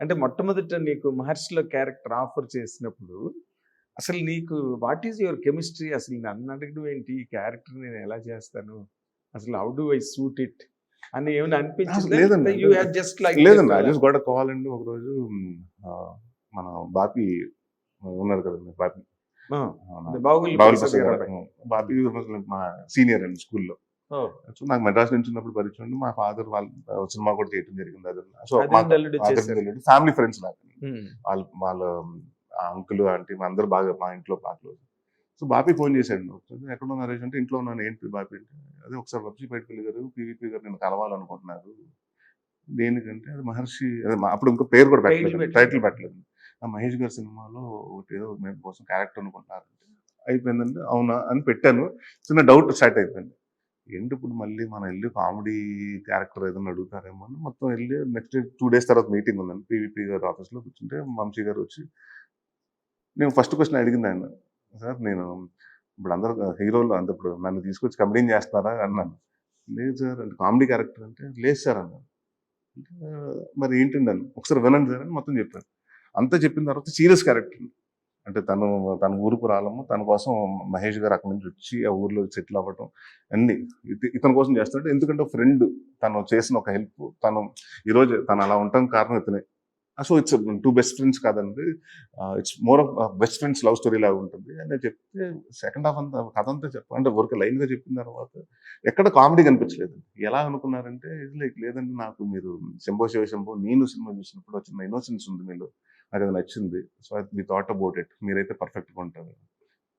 అంటే మొట్టమొదట నీకు 'మహర్షిలో' క్యారెక్టర్ ఆఫర్ చేసినప్పుడు, అసలు నీకు వాట్ ఈస్ యువర్ కెమిస్ట్రీ? అసలు నన్ను అడగడం ఏంటి? ఈ క్యారెక్టర్ నేను ఎలా చేస్తాను? అసలు how do I suit it? అని ఏమైనా అసలు అనిపించిందా? లేదండి. లేకపోతే యూ హావ్ జస్ట్ లైక్ లేదండి. I just got a call అండి ఒకరోజు. మన బాపి ఉన్నారు కదండీ బాపి. ఆ! అవునా? అదే 'బాహుబలి బాబుల్ ప్రసాద్' ప్రసాద్ గారి గారు. అబ్బాయి. బాపి మా సీనియర్ అండి స్కూల్‌లో. ఓహ్! సో, నాకు మెడ్రాస్ నుంచి ఉన్నప్పుడు పరిచయం అండి. మా ఫాదర్ వాళ్ళు సినిమా కూడా చేయడం జరిగింది. అది సో, మాకు 'అదేంటి అల్లుడు' చేశారు. అతను ఫ్యామిలీ ఫ్రెండ్స్ నాకు. హ్మ్. వాళ్ళ అంకుల్, ఆంటీ అందరూ బాగా మా ఇంట్లో బాగా క్లోజ్. సో, బాపి ఫోన్ చేశాడు. "ఎక్కడున్నావు నరేష్" అంటే, "ఇంట్లో ఉన్నాను." "ఏంటి బాపి" అంటే, "అదే ఒకసారి వంశీపేటపల్లి గారు, పీవీపీ గారు నిన్ను కలవాలనుకుంటున్నారు." దేనికంటే అది 'మహర్షి' అదే అప్పుడు ఇంకో పేరు కూడా పెట్టలేదు. టైటిల్ పెట్టలేదు. ఆ 'మహేష్' గారి సినిమాలో ఒకటేదో మేము కోసం క్యారెక్టర్ అనుకుంటున్నారంటే, అయిపోయిందండి. అవునా అని పెట్టాను. చిన్న డౌట్ స్టార్ట్ అయిపోయింది. ఏంటి ఇప్పుడు మళ్ళీ మనం ఎళ్లి కామెడీ క్యారెక్టర్ ఏదైనా అడుగుతారేమో అని మొత్తం ఎళ్లి నెక్స్ట్ 2 డేస్ తర్వాత మీటింగ్ ఉందండి. పీవీపీ గారి ఆఫీస్‌లో కూర్చుంటే వంశీ గారు వచ్చి నేను ఫస్ట్ క్వెషన్ అడిగింది ఆయన. సార్ నేను ఇప్పుడు అందరూ హీరోలు అంటే ఇప్పుడు నన్ను తీసుకొచ్చి కమెడియన్ చేస్తున్నారా అన్నాను. లేదు సార్ అంటే కామెడీ క్యారెక్టర్ అంటే లేదు సార్ అన్నాను. మరి ఏంటండి అని ఒకసారి వినండి సార్ అని మొత్తం చెప్పాను. అంతా చెప్పిన తర్వాత సీరియస్ క్యారెక్టర్ అంటే తన ఊరుకు రావడము, తన కోసం మహేష్ గారు అక్కడి నుంచి వచ్చి ఆ ఊర్లో సెటిల్ అవ్వటం అన్ని ఇతని కోసం చేస్తున్నాడు. ఎందుకంటే ఫ్రెండ్ తను చేసిన ఒక హెల్ప్ ఈరోజు తను అలా ఉండటం కారణం ఇతనే. సో ఇట్స్ 2 బెస్ట్ ఫ్రెండ్స్ కాదండి. It's more of best friends love story లాగా ఉంటుంది అని నేను చెప్తే సెకండ్ హాఫ్ అంతా కథ అంతా అంటే ఊరికే లైన్‌గా చెప్పిన తర్వాత ఎక్కడ కామెడీ కనిపించలేదు. ఎలా అనుకున్నారంటే ఇది లైక్ లేదండి నాకు మీరు 'శంభో శివ శంభో' నేను సినిమా చూసినప్పుడు చిన్న ఇన్నోసెన్స్ ఉంది మీలో. నాకది నచ్చింది. So we thought about it. మీరైతే పర్ఫెక్ట్‌గా ఉంటారు.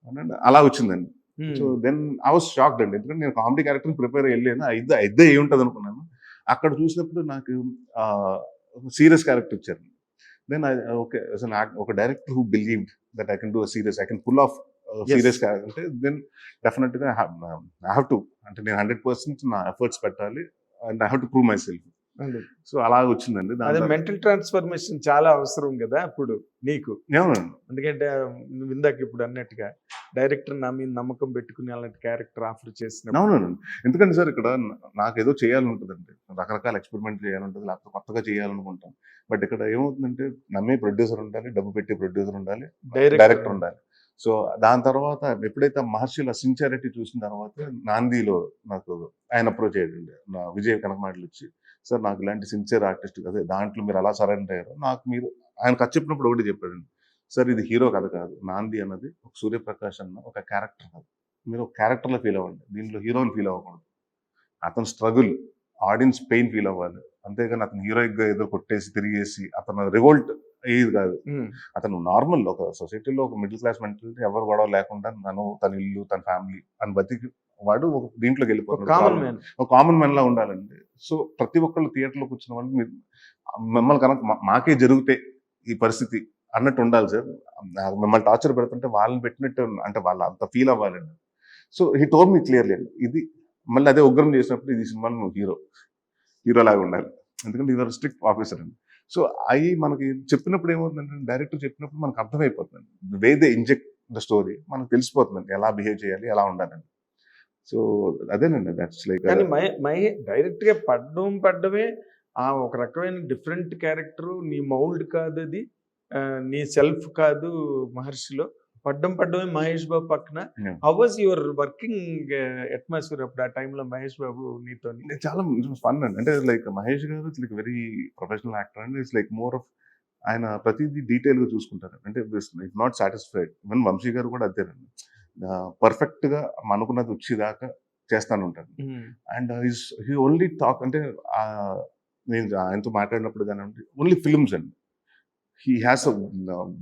అనండి అలా వచ్చిందండి. సో హ్మ్. దెన్ ఐ వాస్ షాక్డ్ అండి. ఎందుకంటే నేను కామెడీ క్యారెక్టర్‌ని ప్రిపేర్ అయ్యి ఎళ్ళాను. ఇద్దే అయ్యుంటది అనుకున్నాను. అక్కడ చూసినప్పుడు నాకు సీరియస్ క్యారెక్టర్ ఇచ్చారు. Then okay. యాస్ అన్ ఒక director who believed that I can do serious. I can pull off yes. Serious character అంటే దెన్ డెఫినిట్‌గా ఐ హావ్ టు అంటే నేను 100% నా ఎఫర్ట్స్ పెట్టాలి. And I have to prove myself. అదే. So అలా వచ్చిందండి. దాని అదే తర్వాత మెంటల్ ట్రాన్స్‌ఫర్మేషన్ చాలా అవసరం గదా! అప్పుడు నీకు. అవునండి. ఎందుకంటే నువ్వు ఇందాక ఇప్పుడు అన్నట్టుగా డైరెక్టర్ నా మీద నమ్మకం పెట్టుకొని అలాంటి క్యారెక్టర్ ఆఫర్ చేసినప్పుడు అవునండి. ఎందుకంటే సార్ ఇక్కడ నాకేదో చేయాలనుంటదండి. రకరకాల ఎక్స్‌పెరిమెంట్ చేయాలంటది. లేకపోతే కొత్తగా చేయాలనుకుంటాం. బట్ ఇక్కడ ఏమవుతుందంటే నమ్మే ప్రొడ్యూసర్ ఉండాలి. డబ్బు పెట్టే ప్రొడ్యూసర్ ఉండాలి. డైరెక్టర్ డైరెక్టర్ ఉండాలి. సో దాని తర్వాత ఎప్పుడైతే 'మహర్షి'లో సిన్సియారిటీ చూసిన తర్వాత 'నాందిలో' నాకు ఆయన అప్రోచ్ అయ్యాడండి. విజయ్ కనకమాడలొచ్చి, "సార్ నాకు ఇలాంటి సిన్సియర్ ఆర్టిస్ట్ అదే దాంట్లో మీరు అలా సరెండర్ అయ్యారు. నాకు మీరు" ఆయన కథ చెప్పినప్పుడు ఒకటే చెప్పాడండి. "సార్ ఇది హీరో కథ కాదు. 'నాంది' అన్నది ఒక 'సూర్యప్రకాష్' అన్న ఒక క్యారెక్టర్ కథ. మీరు ఒక క్యారెక్టర్‌లో ఫీల్ అవ్వండి. దీంట్లో హీరోని ఫీల్ అవ్వకూడదు. అతని స్ట్రగుల్, ఆడియన్స్ పెయిన్ ఫీల్ అవ్వాలి. అంతేగాని అతను హీరోయిక్‌గా ఏదో కొట్టేసి, తిరిగేసి అతను రివోల్ట్ అయ్యేది కాదు. హ్మ్. అతను నార్మల్ ఒక సొసైటీలో ఒక మిడిల్ క్లాస్ మెంటాలిటీ ఎవరు గొడవ లేకుండా తన ఇల్లు, తన ఫ్యామిలీ అని బతికి వాడు ఒక దీంట్లోకి ఒక వెళ్ళిపోతున్నాడు. Common man. ఒక కామన్ మ్యాన్‌లా ఉండాలండి. సో ప్రతి ఒక్కళ్ళు థియేటర్‌లో కూర్చున్న వాళ్ళు మిమ్మల్ని కనుక మాకే జరిగితే ఈ పరిస్థితి అన్నట్టు ఉండాలి సార్. మిమ్మల్ని టార్చర్ పెడుతుంటే వాళ్ళని పెట్టినట్టు అంటే వాళ్ళు అంత ఫీల్ అవ్వాలండి. So he told me clearly అండి. ఇది మళ్ళీ అదే 'ఉగ్రం' చేసినప్పుడు ఈ సినిమాలో నువ్వు హీరో లాగా ఉండాలి. ఎందుకంటే యు ఆర్ స్ట్రిక్ట్ ఆఫీసర్ అండి. సో అయి మనకి చెప్పినప్పుడు ఏమవుతుందంటే డైరెక్టర్ చెప్పినప్పుడు మనకు అర్థమైపోతుందండి. Way they inject the story మనకు తెలిసిపోతుందండి. ఎలా బిహేవ్ చేయాలి, ఎలా ఉండాలని. సో అదేనండి దట్స్ లైక్ కానీ డైరెక్ట్‌గా పడ్డమే ఒక రకమైన డిఫరెంట్ క్యారెక్టరు. నీ మౌల్డ్ కాదది. నీ సెల్ఫ్ కాదు 'మహర్షిలో'. పడ్డమే మహేష్ బాబు పక్కన. How was your working atmosphere అప్పుడు ఆ టైంలో మహేష్ బాబు నీతోని? చాలా ఫన్ అండి. అంటే like Mahesh garu it's like very professional actor and it's like more of ఆయన ప్రతిదీ డీటెయిల్‌గా చూసుకుంటారు. అంటే if not satisfied even Vamshi garu కూడా అంతేనండి. పర్ఫెక్ట్‌గా అనుకున్నది వచ్చేదాకా చేస్తానుంటాడు. హ్మ్. అండ్ హి ఓన్లీ టాక్ అంటే నేను ఆయనతో మాట్లాడినప్పుడు కానివ్వండి ఓన్లీ ఫిల్మ్స్ అండి. He has a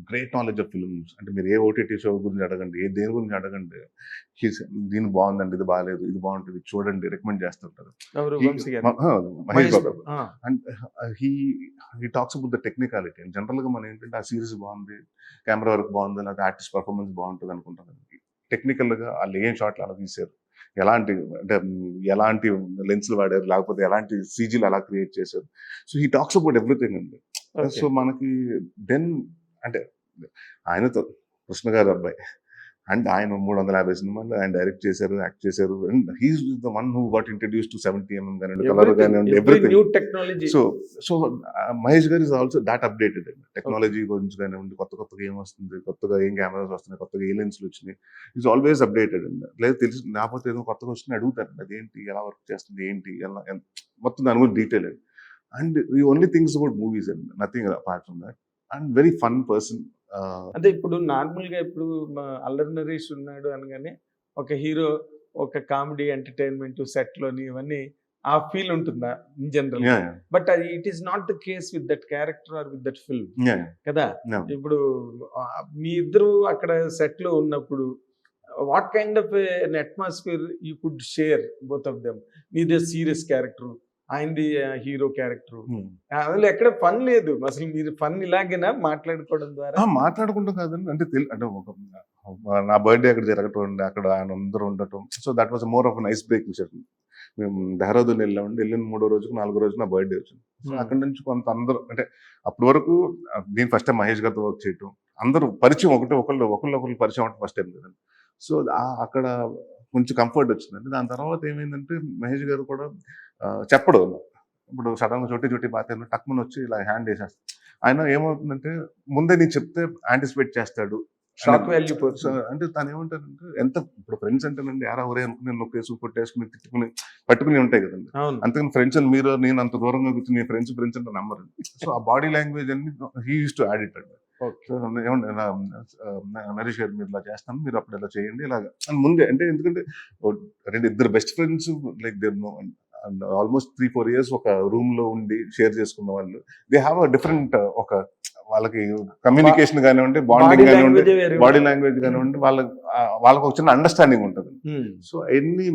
great knowledge of films. అంటే మీరు ఏ ఓటీటీ షో గురించి అడగండి, దేని గురించి అడగండి. హీస్ దీని బాగుందండి, ఇది బాలేదు, ఇది బాగుంటుంది, చూడండి రికమెండ్ చేస్తుంటారు. ఎవరు హీ 'వంశీ' గారు? మహేష్ మహేష్ బాబు. బాబు. ఆ! And he he talks about the technicality. జనరల్‌గా మనం ఏంటంటే ఆ సీరీస్ బాగుంది, కెమెరా వర్క్ బాగుంది, లేకపోతే ఆర్టిస్ట్ పర్ఫార్మెన్స్ బాగుంటది అనుకుంటాం. టెక్నికల్‌గా ఆళ్ళు ఏం షాట్లు అలా తీశారు, ఎలాంటి అంటే ఎలాంటి లెన్స్‌లు వాడారు, లేకపోతే ఎలాంటి సీజీలు ఎలా క్రియేట్ చేశారు. So he talks about everything అండి. ఓకే. సో మనకి దెన్ అంటే ఆయనతో కృష్ణ గారి అబ్బాయి. అండ్ ఆయన 350 సినిమాలు ఆయన డైరెక్ట్ చేశారు, యాక్ట్ చేశారు. And he is the one who got introduce to 70mm కానివ్వండి, కలర్ కానివ్వండి, everything. New technology. So Mahesh garu is also that updated అండి. టెక్నాలజీ గురించి కానివ్వండి, కొత్తగా ఏం వస్తుంది, కొత్తగా ఏం కెమెరాస్ వస్తున్నాయి, కొత్తగా ఏ లెన్స్లు వచ్చినాయి, ఈజ్ ఆల్వేస్ అప్డేటెడ్ అండి. లేదా తెలిసి లేకపోతే ఏదో కొత్తగా వస్తుంది అడుగుతారండి, అదేంటి, ఎలా వర్క్ చేస్తుంది, ఏంటి, ఎలా, మొత్తం దాని గురించి డీటెయిల్ అండి. అండ్ ఈ ఓన్లీ థింగ్స్ అబౌట్ మూవీస్ అండి, nothing apart from that. And very fun person. అంటే ఇప్పుడు నార్మల్ గా ఇప్పుడు అల్లరి నరేష్ ఉన్నాడు అనగానే ఒక హీరో, ఒక కామెడీ ఎంటర్టైన్మెంట్ సెట్ లోని ఇవన్నీ ఆ ఫీల్ ఉంటుందా ఇన్ జనరల్? బట్ అది it is not the case with that character are with that film కదా. ఇప్పుడు మీ ఇద్దరు అక్కడ సెట్ లో ఉన్నప్పుడు what kind of an atmosphere you could share both of them? మీదే సీరియస్ క్యారెక్టర్, ఆయనది హీరో క్యారెక్టర్, అందులో ఎక్కడ ఫన్ లేదు అసలు. మీరు ఫన్ ఇలాగేనా మాట్లాడుకోవడం ద్వారా? మాట్లాడుకుంటాం కాదండి, అంటే అంటే నా బర్త్డే అక్కడ జరగటం, అక్కడ ఆయన అందరూ ఉండటం. So that was more of nice break విషయం. మేము దేహరాదూన్ వెళ్ళామండి, వెళ్ళిన 3వ రోజుకు 4వ రోజు నా బర్త్డే వచ్చింది. సో అక్కడ నుంచి కొంత అందరూ, అంటే అప్పటి వరకు నేను ఫస్ట్ టైం మహేష్ గారితో వర్క్ చేయటం, అందరూ పరిచయం, ఒకళ్ళు పరిచయం అవటం ఫస్ట్ టైం కదండి. సో అక్కడ కొంచెం కంఫర్ట్ వచ్చిందండి. దాని తర్వాత ఏమైందంటే మహేష్ గారు కూడా చెప్పడు. ఇప్పుడు సడన్ గా చోటి బాధ్యతలు టక్మన్ వచ్చి ఇలా హ్యాండ్ వేసేస్తాడు. ఆయన ఏమవుతుందంటే ముందే నేను చెప్తే యాంటిసిపేట్ చేస్తాడు. షాక్ వాల్యూ అంటే తను ఏమంటారంటే, ఎంత ఇప్పుడు ఫ్రెండ్స్ అంటేనండి, యారా ఒరే అనుకుని నొక్కేసి కొట్టేసుకుని తిట్టుకుని పట్టుకుని ఉంటాయి కదండి. అంతేకాని ఫ్రెండ్స్ అని మీరు నేను అంత దూరంగా కూర్చుని ఫ్రెండ్స్ అంటే నమ్మరండి. సో ఆ బాడీ లాంగ్వేజ్ అన్ని he use to add it అండి. ఏమండి ఇలా నరేష్ గారు మీరు ఇలా చేస్తాను, మీరు అప్పుడు ఇలా చేయండి ఇలాగా అని ముందే. అంటే ఎందుకంటే ఇద్దరు best friends like they almost 3-4 years ఒక రూమ్ లో ఉండి షేర్ చేసుకున్న వాళ్ళు, దే హ్యావ్ అ డిఫరెంట్, ఒక వాళ్ళకి కమ్యూనికేషన్ కానివ్వండి, బాండింగ్ కానివ్వండి, బాడీ లాంగ్వేజ్ కానివ్వండి, వాళ్ళకి ఒక చిన్న అండర్స్టాండింగ్ ఉంటుంది. సో ఎన్ని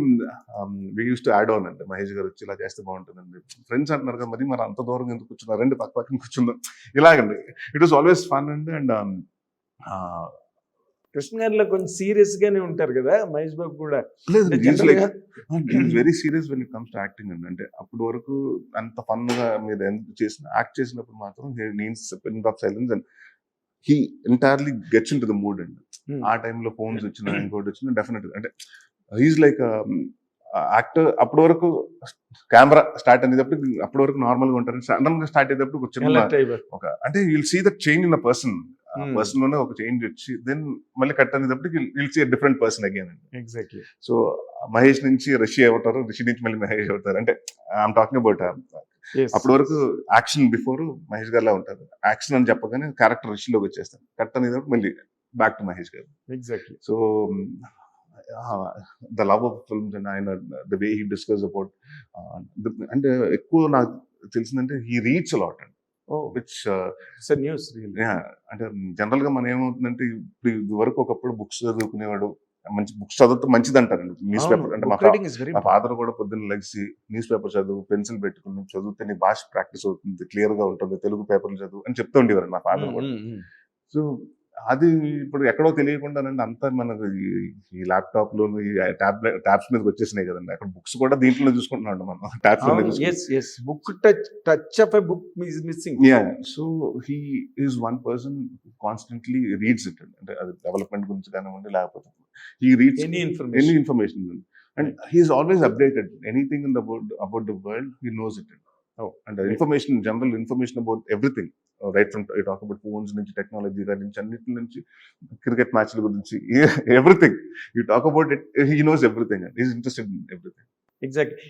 వి యూస్ టు యాడ్ ఆన్ అండి, మహేష్ గారు వచ్చి ఇలా చేస్తే బాగుంటుందండి, ఫ్రెండ్స్ అంటున్నారు కదా మరి అంత దూరం ఎందుకు కూర్చున్నారు, రండి పక్కన కూర్చుందాం, ఇలాగండి. ఇట్ వాస్ ఆల్వేస్ ఫన్ అండి. అండ్ కృష్ణ గారిలో కొంచెం సీరియస్ గానే ఉంటారు కదా మహేష్ బాబు కూడా. Very serious when it comes to acting అండి. అంటే అప్పటి వరకు అంత ఫన్ గా మీరు యాక్ట్ చేసినప్పుడు మాత్రం silence and he entirely gets in to the mood అండి. ఆ టైంలో ఫోన్స్ వచ్చినా ఇంకోటి వచ్చినా డెఫినెట్ అంటే హీఈస్ లైక్ యాక్టర్. అప్పటి వరకు కెమెరా స్టార్ట్ అనేటప్పుడు అప్పటి వరకు నార్మల్ గా ఉంటారు, సడన్ గా స్టార్ట్ అయ్యేటప్పుడు ఒక అంటే will see that change in a person. Person లోనే ఒక చేంజ్ వచ్చి దెన్ మళ్ళీ కట్ అనేటప్పటికి will see different person again అండి. ఎగ్జాక్ట్లీ. సో మహేష్ నుంచి రిషి అవుతారు, రిషి నుంచి మళ్ళీ మహేష్ అవుతారు. అంటే ఐఎమ్ టాకింగ్ అబౌట్ అప్పటి వరకు యాక్షన్ బిఫోర్ మహేష్ గారిలా ఉంటారు, యాక్షన్ అని చెప్పగానే క్యారెక్టర్ రిషిలోకి వచ్చేస్తారు, కట్ అనేటప్పుడు మళ్ళీ back to Mahesh garu. Exactly. So the love of films and ఆయన the way he discuss about, అంటే ఎక్కువ నాకు తెలిసిందంటే హీ రీడ్స్ అలాట్ అండి. విచ్ న్యూస్ అంటే జనరల్ గా మనం ఏమవుతుందంటే, ఇప్పుడు ఇది వరకు ఒకప్పుడు బుక్స్ చదువుకునేవాడు, మంచి బుక్స్ చదువుతూ మంచిది అంటారండి. న్యూస్ పేపర్ అంటే మా ఫాదర్ కూడా పొద్దున్న లెగ్సి న్యూస్ పేపర్ చదువు, పెన్సిల్ పెట్టుకుని చదివితే నీ భాష ప్రాక్టీస్ అవుతుంది, క్లియర్ గా ఉంటుంది, తెలుగు పేపర్లు చదువు అని చెప్తూ ఉండేవారు మా ఫాదర్ కూడా. సో అది ఇప్పుడు ఎక్కడో తెలియకుండానండి అంతా మనకు ఈ ల్యాప్టాప్ లో ఈ ట్యాబ్స్ మీదకి వచ్చేసినాయి కదండి. అక్కడ బుక్స్ కూడా దీంట్లో చూసుకుంటున్నాం మనం, tabs. Book touch of a book is missing. So he is one person constantly reads it. అంటే అది డెవలప్మెంట్ గురించి కానివ్వండి, లేకపోతే he reads any information. And he is always updated. Anything in about the world he knows it. And information, general information about everything, right from you talk about phones నుంచి, technology నుంచి, అన్నిటి నుంచి, cricket మ్యాచ్ల గురించి, everything you talk about it, he knows everything and he is interested in everything. Exactly.